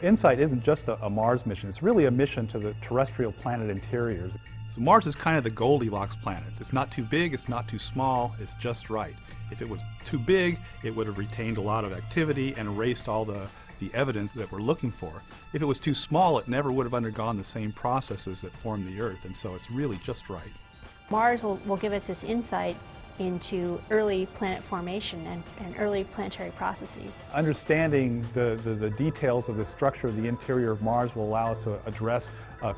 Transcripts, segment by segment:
InSight isn't just a Mars mission, it's really a mission to the terrestrial planet interiors. So Mars is kind of the Goldilocks planet. It's not too big, it's not too small, it's just right. If it was too big, it would have retained a lot of activity and erased all the evidence that we're looking for. If it was too small, it never would have undergone the same processes that formed the Earth, and so it's really just right. Mars will give us this insight into early planet formation and early planetary processes. Understanding the details of the structure of the interior of Mars will allow us to address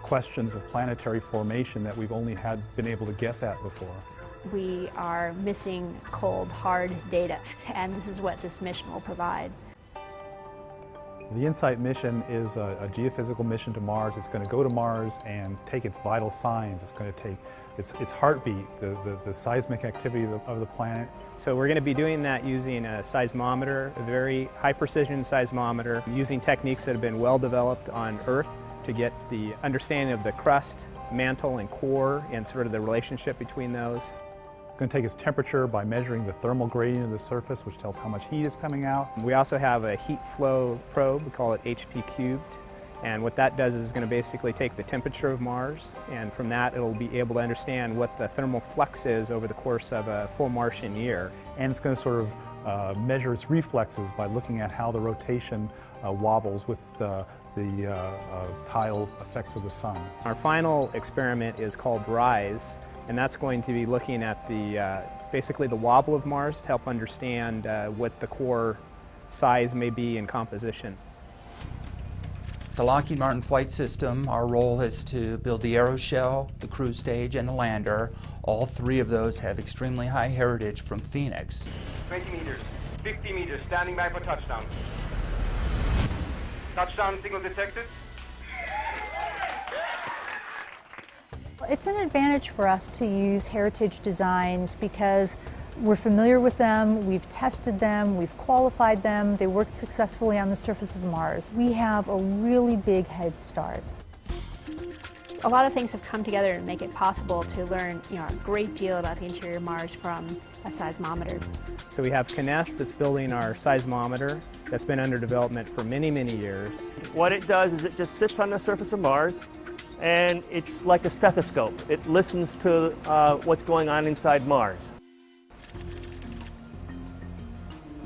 questions of planetary formation that we've only been able to guess at before. We are missing cold, hard data, and this is what this mission will provide. The InSight mission is a geophysical mission to Mars. It's going to go to Mars and take its vital signs. It's going to take its heartbeat, the seismic activity of the planet. So we're going to be doing that using a seismometer, a very high precision seismometer, using techniques that have been well developed on Earth to get the understanding of the crust, mantle, and core and sort of the relationship between those. It's going to take its temperature by measuring the thermal gradient of the surface, which tells how much heat is coming out. We also have a heat flow probe, we call it HP cubed, and what that does is it's going to basically take the temperature of Mars, and from that it'll be able to understand what the thermal flux is over the course of a full Martian year. And it's going to sort of measure its reflexes by looking at how the rotation wobbles with the tidal effects of the sun. Our final experiment is called RISE, and that's going to be looking at basically the wobble of Mars to help understand what the core size may be in composition. The Lockheed Martin flight system, our role is to build the aeroshell, the cruise stage, and the lander. All three of those have extremely high heritage from Phoenix. 20 meters, 50 meters, standing by for touchdown. Touchdown signal detected. It's an advantage for us to use heritage designs because we're familiar with them, we've tested them, we've qualified them, they worked successfully on the surface of Mars. We have a really big head start. A lot of things have come together to make it possible to learn a great deal about the interior of Mars from a seismometer. So we have Kinéis that's building our seismometer that's been under development for many, many years. What it does is it just sits on the surface of Mars, and it's like a stethoscope. It listens to what's going on inside Mars.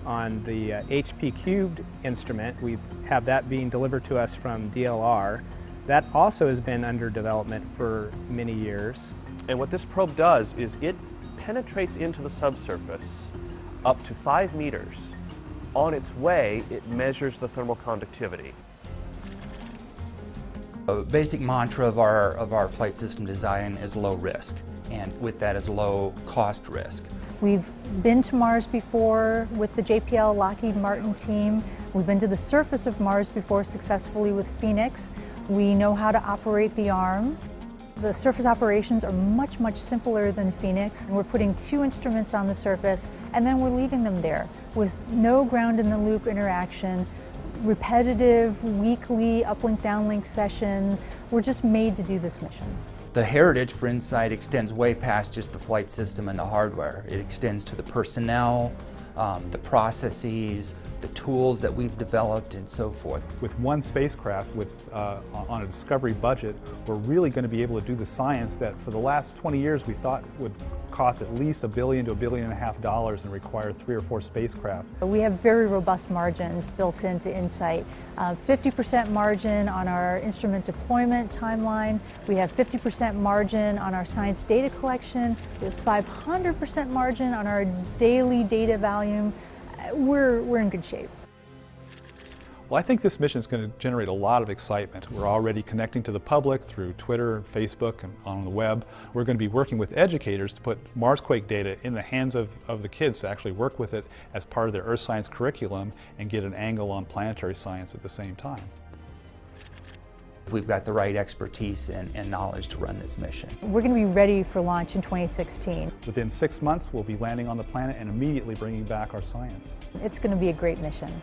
On the HP cubed instrument, we have that being delivered to us from DLR. That also has been under development for many years. And what this probe does is it penetrates into the subsurface up to 5 meters. On its way, it measures the thermal conductivity. The basic mantra of our flight system design is low risk, and with that is low cost risk. We've been to Mars before with the JPL Lockheed Martin team. We've been to the surface of Mars before successfully with Phoenix. We know how to operate the arm. The surface operations are much, much simpler than Phoenix. We're putting 2 instruments on the surface and then we're leaving them there with no ground-in-the-loop interaction, repetitive weekly uplink downlink sessions. We're just made to do this mission. The heritage for InSight extends way past just the flight system and the hardware. It extends to the personnel, the processes, the tools that we've developed, and so forth. With one spacecraft on a Discovery budget, we're really going to be able to do the science that for the last 20 years we thought would cost at least $1 billion to $1.5 billion and require 3 or 4 spacecraft. We have very robust margins built into InSight. 50% margin on our instrument deployment timeline. We have 50% margin on our science data collection. We have 500% margin on our daily data volume. We're in good shape. Well, I think this mission is going to generate a lot of excitement. We're already connecting to the public through Twitter, Facebook, and on the web. We're going to be working with educators to put MarsQuake data in the hands of the kids to actually work with it as part of their earth science curriculum and get an angle on planetary science at the same time. We've got the right expertise and knowledge to run this mission. We're going to be ready for launch in 2016. Within 6 months, we'll be landing on the planet and immediately bringing back our science. It's going to be a great mission.